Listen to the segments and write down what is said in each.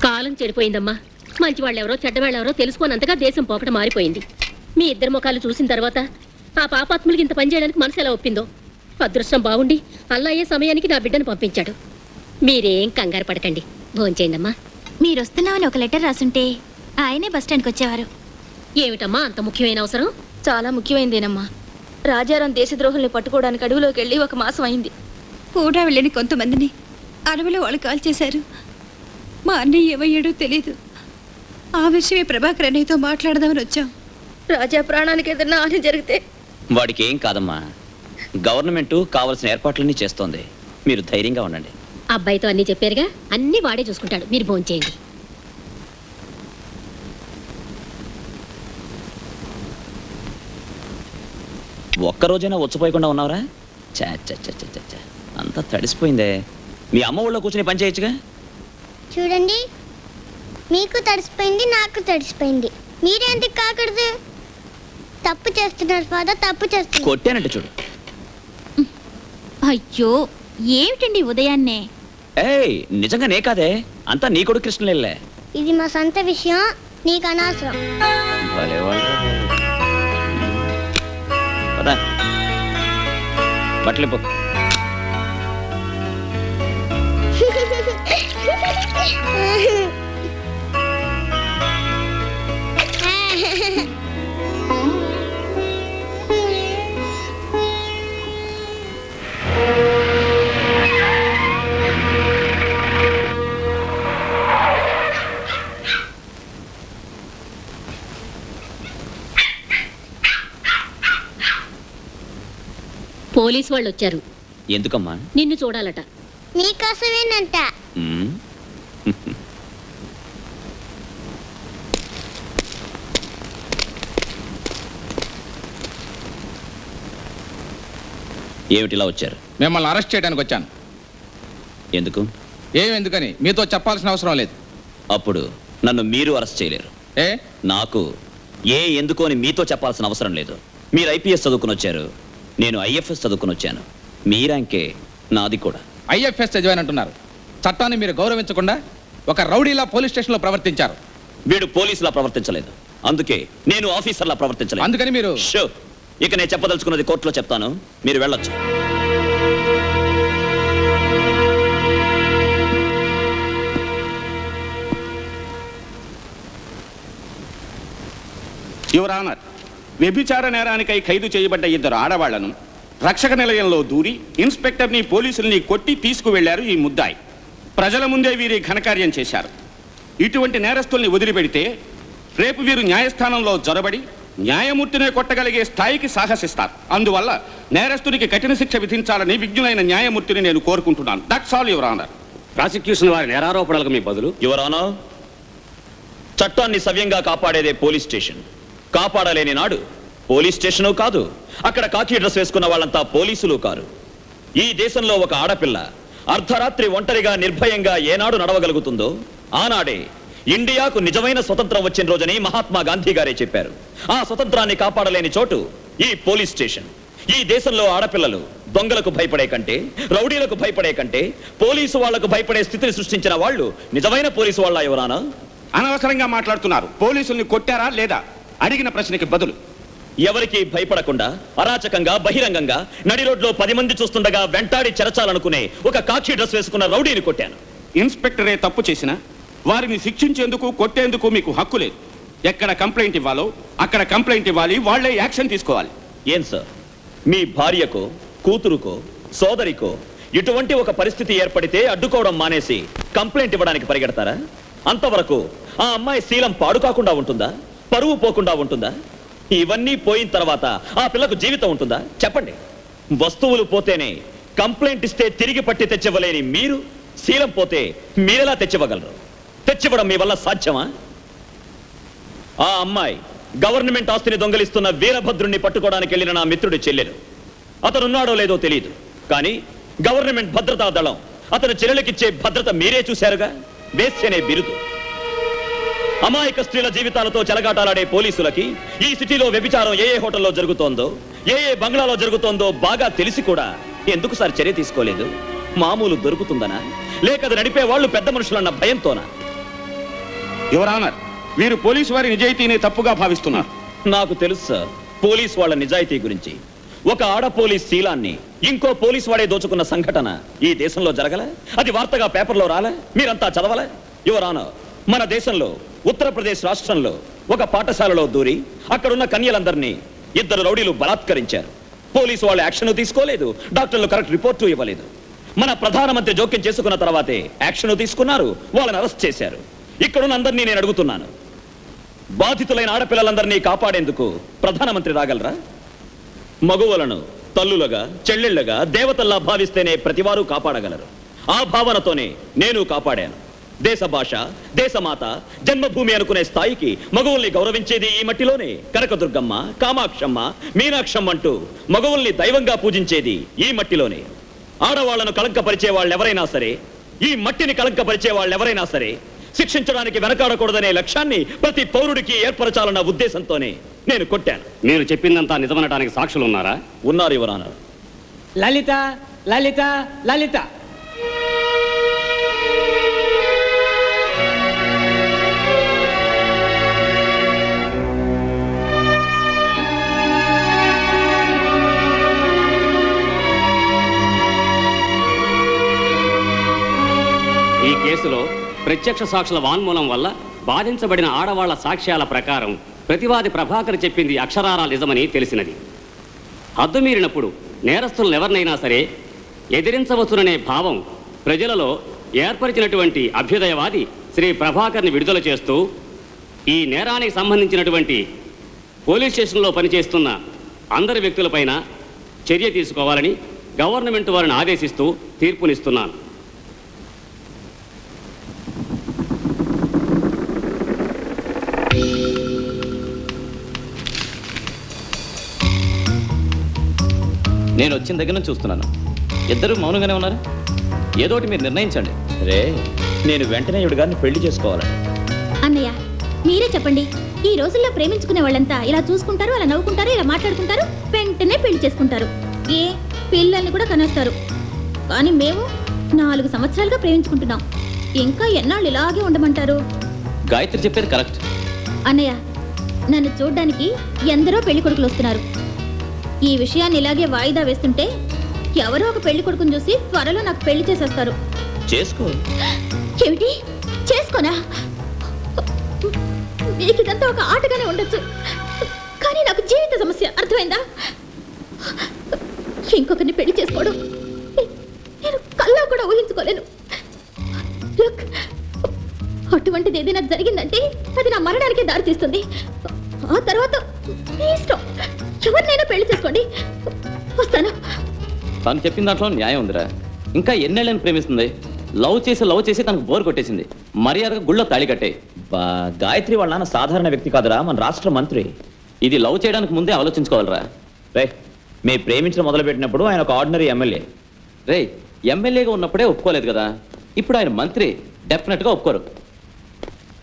కాలం చెడిపోయిందమ్మా. మంచి వాళ్ళెవరో చెడ్డవాళ్ళెవరో తెలుసుకోనంతగా దేశం పోకట మారిపోయింది. మీ ఇద్దరు ముఖాలు చూసిన తర్వాత ఆ పాపాత్ములకి ఇంత పని చేయడానికి మనసు ఎలా ఒప్పిందో. అదృష్టం బాగుండి అల్లయ్యే సమయానికి నా బిడ్డను పంపించాడు. మీరేం కంగారు పడకండి, భోంచేయండమ్మా. మీరు వస్తున్నామని ఒక లెటర్ రాసుంటే ఆయనే బస్టాండ్కి వచ్చేవారు. ఏమిటమ్మా అంత ముఖ్యమైన అవసరం? చాలా ముఖ్యమైనదేనమ్మా. రాజారాం దేశద్రోహుల్ని పట్టుకోవడానికి అడవిలోకి వెళ్ళి 1 మాసం అయింది. కూడా వెళ్ళని కొంతమందిని అడవిలో వాళ్ళు కాల్చేశారు. మా అన్నయ్య ఏమయ్యాడో తెలీదు. ఆ విషయమే ప్రభాకర్ అన్నయ్యతో మాట్లాడదామని వచ్చాం. రాజా ప్రాణానికి ఏదన్నా హాని జరిగితే వాడికి ఏం కాదమ్మా. గవర్నమెంట్ కావలసిన ఏర్పాట్లన్నీ చేస్తోంది. మీరు ధైర్యంగా ఉండండి. అబ్బాయితో అన్నీ చెప్పారుగా, అన్నీ వాడే చూసుకుంటాడు. మీరు భోంచేయండి. ఒక్కరోజైనా వచ్చిపోయకుండా ఉన్నావురా? చా చా చా చా చా, అంతా తడిసిపోయిందే. మీ అమ్మ ఊళ్ళో కూర్చుని పని చేయొచ్చుగా. చూడండి, మీకు తడిసిపోయింది, నాకు తడిసిపోయింది. మీరెందుకు కాకూడదు? తప్పు చేస్తున్నారు ఫాదర్, తప్పు చేస్తున్నారు. కొట్టానంటే చూడు. అయ్యో ఏమిటండి ఉదయాన్నే? ఏయ్, నిజంగా నే కాదే, అంతా నీ కొడుకు కృష్ణలేలే. ఇది మా సొంత విషయం, నీకు అనవసరం. బట్టలు పో. పోలీసు వాళ్ళు వచ్చారు. ఎందుకమ్మా? నిన్ను చూడాలట. మీకోసమేనంట. ఏమిటిలా వచ్చారు? మిమ్మల్ని అరెస్ట్ చేయడానికి వచ్చాను. ఎందుకు? ఎందుకని మీతో చెప్పాల్సిన అవసరం లేదు. అప్పుడు నన్ను మీరు అరెస్ట్ చేయలేరు. నాకు ఎందుకు అని మీతో చెప్పాల్సిన అవసరం లేదు. మీరు ఐపీఎస్ చదువుకుని వచ్చారు, నేను ఐఎఫ్ఎస్ చదువుకుని వచ్చాను. మీ ర్యాంకే నాది కూడా. ఐఎఫ్ఎస్ చదివానంటున్నారు. చట్టాన్ని మీరు గౌరవించకుండా ఒక రౌడీలా పోలీస్ స్టేషన్లో ప్రవర్తించారు. వీడు పోలీసులా ప్రవర్తించలేదు, అందుకే నేను ఆఫీసర్లా ప్రవర్తించలేదు. అందుకని మీరు ఇక నేను చెప్పదలుచుకున్నది కోర్టులో చెప్తాను, మీరు వెళ్ళొచ్చు. యువర్ ఆనర్, వ్యభిచార నేరానికై ఖైదు చేయబడ్డ 2 ఆడవాళ్లను రక్షక నిలయంలో దూరి ఇన్స్పెక్టర్ని, పోలీసుల్ని కొట్టి తీసుకువెళ్లారు ఈ ముద్దాయి. ప్రజల ముందే వీరి ఘనకార్యం చేశారు. ఇటువంటి నేరస్తుల్ని వదిలిపెడితే రేపు వీరు న్యాయస్థానంలో జొరబడి న్యాయమూర్తినే కొట్టగలిగే స్థాయికి సాహసిస్తారు. అందువల్ల నేరస్తునికి కఠిన శిక్ష విధించాలని విజ్ఞులైన న్యాయమూర్తిని నేను కోరుకుంటున్నాను. That's all your honour. Prosecution వారి నేరారోపణలకు మీ బదులు? యువర్ ఆనర్, చట్టాన్ని సవ్యంగా కాపాడేదే పోలీస్ స్టేషన్. కాపాడలేని నాడు పోలీస్ స్టేషను కాదు, అక్కడ కాకి డ్రెస్ వేసుకున్న వాళ్ళంతా పోలీసులు కారు. ఈ దేశంలో ఒక ఆడపిల్ల అర్ధరాత్రి ఒంటరిగా నిర్భయంగా ఏనాడు నడవగలుగుతుందో ఆనాడే ఇండియాకు నిజమైన స్వతంత్రం వచ్చిన రోజని మహాత్మా గాంధీ గారే చెప్పారు. ఆ స్వతంత్రాన్ని కాపాడలేని చోటు ఈ పోలీస్ స్టేషన్. ఈ దేశంలో ఆడపిల్లలు దొంగలకు భయపడే కంటే, రౌడీలకు భయపడే కంటే పోలీసు వాళ్లకు భయపడే స్థితిని సృష్టించిన వాళ్ళు నిజమైన పోలీసు వాళ్ళ ఎవరానా? అనవసరంగా మాట్లాడుతున్నారు. పోలీసుల్ని కొట్టారా లేదా అడిగిన ప్రశ్నకి బదులు. ఎవరికి భయపడకుండా అరాచకంగా బహిరంగంగా నడి రోడ్లో 10 మంది చూస్తుండగా వెంటాడి చెరచాలనుకునే ఒక కాకి డ్రెస్ వేసుకున్న రౌడీని కొట్టాను. ఇన్స్పెక్టరే తప్పు చేసినా వారిని శిక్షించేందుకు, కొట్టేందుకు మీకు హక్కు లేదు. ఎక్కడ కంప్లైంట్ ఇవ్వాలో అక్కడ కంప్లైంట్ ఇవ్వాలి, వాళ్లే యాక్షన్ తీసుకోవాలి. ఏం సార్, మీ భార్యకో, కూతురుకో, సోదరికో ఇటువంటి ఒక పరిస్థితి ఏర్పడితే అడ్డుకోవడం మానేసి కంప్లైంట్ ఇవ్వడానికి పరిగెడతారా? అంతవరకు ఆ అమ్మాయి శీలం పాడు కాకుండా ఉంటుందా? పరువు పోకుండా ఉంటుందా? ఇవన్నీ పోయిన తర్వాత ఆ పిల్లకు జీవితం ఉంటుందా? చెప్పండి. వస్తువులు పోతేనే కంప్లైంట్ ఇస్తే తిరిగి పట్టి తెచ్చివ్వలేని మీరు శీలం పోతే మీరెలా తెచ్చివ్వగలరు? తెచ్చివ్వడం మీ వల్ల సాధ్యమా? ఆ అమ్మాయి గవర్నమెంట్ ఆస్తిని దొంగలిస్తున్న వీరభద్రుణ్ణి పట్టుకోవడానికి వెళ్ళిన నా మిత్రుడి చెల్లెలు. అతనున్నాడో లేదో తెలియదు, కానీ గవర్నమెంట్ భద్రతా దళం అతను చెల్లెలకిచ్చే భద్రత మీరే చూశారుగా. వేశ్యనే బిరుదు. అమాయక స్త్రీల జీవితాలతో చెలగాటాలాడే పోలీసులకి ఈ సిటీలో వ్యభిచారం ఏ హోటల్లో జరుగుతోందో, ఏ బంగ్లాలో జరుగుతోందో బాగా తెలిసి కూడా ఎందుకు సార్ చర్య తీసుకోలేదు? మామూలు దొరుకుతుందనా, లేక అది నడిపే వాళ్ళు పెద్ద మనుషులన్న భయంతోనా? యువర్ ఆనర్, వీరు పోలీసు వారి నిజాయితీని తప్పుగా భావిస్తున్నారు. నాకు తెలుసు సార్ పోలీస్ వాళ్ళ నిజాయితీ గురించి. ఒక ఆడ పోలీస్ శీలాన్ని ఇంకో పోలీస్ వాడే దోచుకున్న సంఘటన ఈ దేశంలో జరగలే? అది వార్తగా పేపర్లో రాలే? మీరంతా చదవలే? యువర్ ఆనర్, మన దేశంలో ఉత్తరప్రదేశ్ రాష్ట్రంలో ఒక పాఠశాలలో దూరి అక్కడున్న కన్యలందరినీ 2 రౌడీలు బలాత్కరించారు. పోలీసు వాళ్ళు యాక్షన్ తీసుకోలేదు, డాక్టర్లు కరెక్ట్ రిపోర్టు ఇవ్వలేదు. మన ప్రధానమంత్రి జోక్యం చేసుకున్న తర్వాతే యాక్షన్ తీసుకున్నారు, వాళ్ళని అరెస్ట్ చేశారు. ఇక్కడున్న అందరినీ నేను అడుగుతున్నాను, బాధితులైన ఆడపిల్లలందరినీ కాపాడేందుకు ప్రధానమంత్రి రాగలరా? మగువలను తల్లులుగా చెల్లెళ్లుగా దేవతల్లా భావిస్తేనే ప్రతివారు కాపాడగలరు. ఆ భావనతోనే నేను కాపాడాను. దేశ భాష, దేశమాత, జన్మభూమి అనుకునే స్థాయికి మగవుల్ని గౌరవించేది ఈ మట్టిలోనే. కనకదుర్గమ్మ, కామాక్షమ్మ, మీనాక్షమ్మ అంటూ మగవుల్ని దైవంగా పూజించేది ఈ మట్టిలోనే. ఆడవాళ్లను కళంకపరిచే వాళ్ళెవరైనా సరే, ఈ మట్టిని కళంకపరిచే వాళ్ళెవరైనా సరే శిక్షించడానికి వెనకాడకూడదనే లక్ష్యాన్ని ప్రతి పౌరుడికి ఏర్పరచాలన్న ఉద్దేశంతోనే నేను కొట్టాను. మీరు చెప్పిందంతా నిజమనడానికి సాక్షులు ఉన్నారా? ఉన్నారు యువర్ ఆనర్. లలిత లలిత లలిత ఈ కేసులో ప్రత్యక్ష సాక్షుల వాంగ్మూలం వల్ల బాధించబడిన ఆడవాళ్ల సాక్ష్యాల ప్రకారం ప్రతివాది ప్రభాకర్ చెప్పింది అక్షరాల నిజమని తెలిసినది. హద్దు మీరినప్పుడు నేరస్తులను ఎవరినైనా సరే ఎదిరించవచ్చుననే భావం ప్రజలలో ఏర్పరిచినటువంటి అభ్యుదయవాది శ్రీ ప్రభాకర్ని విడుదల చేస్తూ ఈ నేరానికి సంబంధించినటువంటి పోలీస్ స్టేషన్లో పనిచేస్తున్న అందరి వ్యక్తులపైన చర్య తీసుకోవాలని గవర్నమెంట్ వారిని ఆదేశిస్తూ తీర్పునిస్తున్నాను. నేను వచ్చిన దగ్గర నుంచి చూస్తున్నాను, ఇద్దరు మౌనంగానే ఉన్నారు. ఏదోటి మీరు నిర్ణయించండి. రే, నేను వెంటనే ఇవిడ గారిని పెళ్లి చేసుకోవాలని. అన్నయ్య మీరే చెప్పండి, ఈ రోజుల్లో ప్రేమించుకునే వాళ్ళంతా ఇలా చూసుకుంటారు, అలా నవ్వుకుంటారు, ఇలా మాట్లాడుకుంటారు, వెంటనే పెళ్లి చేసుకుంటారు. ఏ పిల్లల్ని కూడా కనేస్తారు. కానీ మేము 4 సంవత్సరాలుగా ప్రేమించుకుంటున్నాం. ఇంకా ఎన్నాళ్ళు ఇలాగే ఉండమంటారు? గాయత్రి చెప్పేది కరెక్ట్. అన్నయ్య నన్ను చూడ్డానికి ఎందరో పెళ్లి కొడుకులు వస్తున్నారు. ఈ విషయాన్ని ఇలాగే వాయిదా వేస్తుంటే ఎవరో ఒక పెళ్లి కొడుకుని చూసి త్వరలో నాకు పెళ్లి చేసేస్తారు. చేసుకో. ఏమిటి చేసుకోనా? మీకు ఇదంతా ఒక ఆటగానే ఉండొచ్చు, కానీ నాకు జీవిత సమస్య. అర్థమైందా? ఇంకొకరిని పెళ్లి చేసుకోవడం నేను కల్లా కూడా ఊహించుకోలేను. లుక్, అటువంటిది ఏదైనా జరిగిందంటే అది నా మరణానికే దారి తీస్తుంది. ఆ తర్వాత మీ ఇష్టం, ఎవరినైనా పెళ్లి చేసుకోండి. వస్తాను. తను చెప్పిన దాంట్లో న్యాయం ఉందిరా. ఇంకా ఎన్నేళ్ళని ప్రేమిస్తుంది. లవ్ చేసి తనకు బోర్ కొట్టేసింది. మర్యాదగా గుళ్ళో తాళి కట్టే. గాయత్రి వాళ్ళ నాన్న సాధారణ వ్యక్తి కాదురా, మన రాష్ట్ర మంత్రి. ఇది లవ్ చేయడానికి ముందే ఆలోచించుకోవాలరా. రే, మీ ప్రేమించడం మొదలుపెట్టినప్పుడు ఆయన ఒక ఆర్డినరీ ఎమ్మెల్యే. రే, ఎమ్మెల్యేగా ఉన్నప్పుడే ఒప్పుకోలేదు కదా, ఇప్పుడు ఆయన మంత్రి, డెఫినెట్గా ఒప్పుకోరు.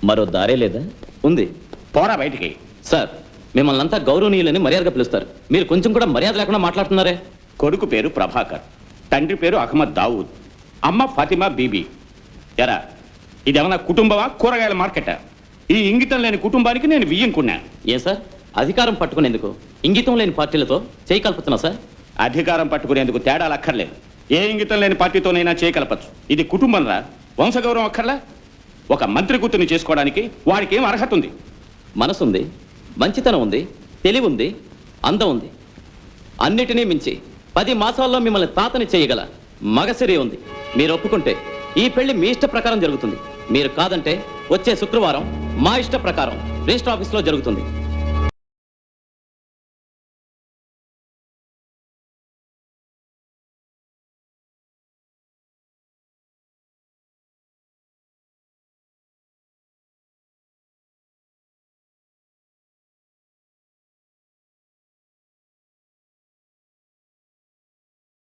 మరో దారే లేదా? ఉంది. పోరా బయటికి. సార్, మిమ్మల్ని అంతా గౌరవనీయులని మర్యాదగా పిలుస్తారు. మీరు కొంచెం కూడా మర్యాద లేకుండా మాట్లాడుతున్నారే. కొడుకు పేరు ప్రభాకర్, తండ్రి పేరు అహ్మద్ దావూద్, అమ్మ ఫాతిమా బీబీ. ఎరా, ఇదేమన్నా కుటుంబమా, కూరగాయల మార్కెటా? ఈ ఇంగితం లేని కుటుంబానికి నేను వియ్యంకున్నా. ఏ సార్, అధికారం పట్టుకునేందుకు ఇంగితం లేని పార్టీలతో చేయి కలుపుతున్నా సార్? అధికారం పట్టుకునేందుకు తేడాలు అక్కర్లేదు. ఏ ఇంగితం లేని పార్టీతోనైనా చేయకలపచ్చు. ఇది కుటుంబం రా, వంశగౌరవం అక్కర్లా. ఒక మంత్రి కూతుర్ని చేసుకోవడానికి వాడికి ఏం అర్హత ఉంది? మనసుంది, మంచితనం ఉంది, తెలివి ఉంది, అందం ఉంది. అన్నిటినీ మించి 10 మాసాల్లో మిమ్మల్ని తాతని చేయగల మగసిరి ఉంది. మీరు ఒప్పుకుంటే ఈ పెళ్లి మీ ఇష్ట ప్రకారం జరుగుతుంది. మీరు కాదంటే వచ్చే శుక్రవారం మా ఇష్ట ప్రకారం రిజిస్టర్ ఆఫీస్లో జరుగుతుంది.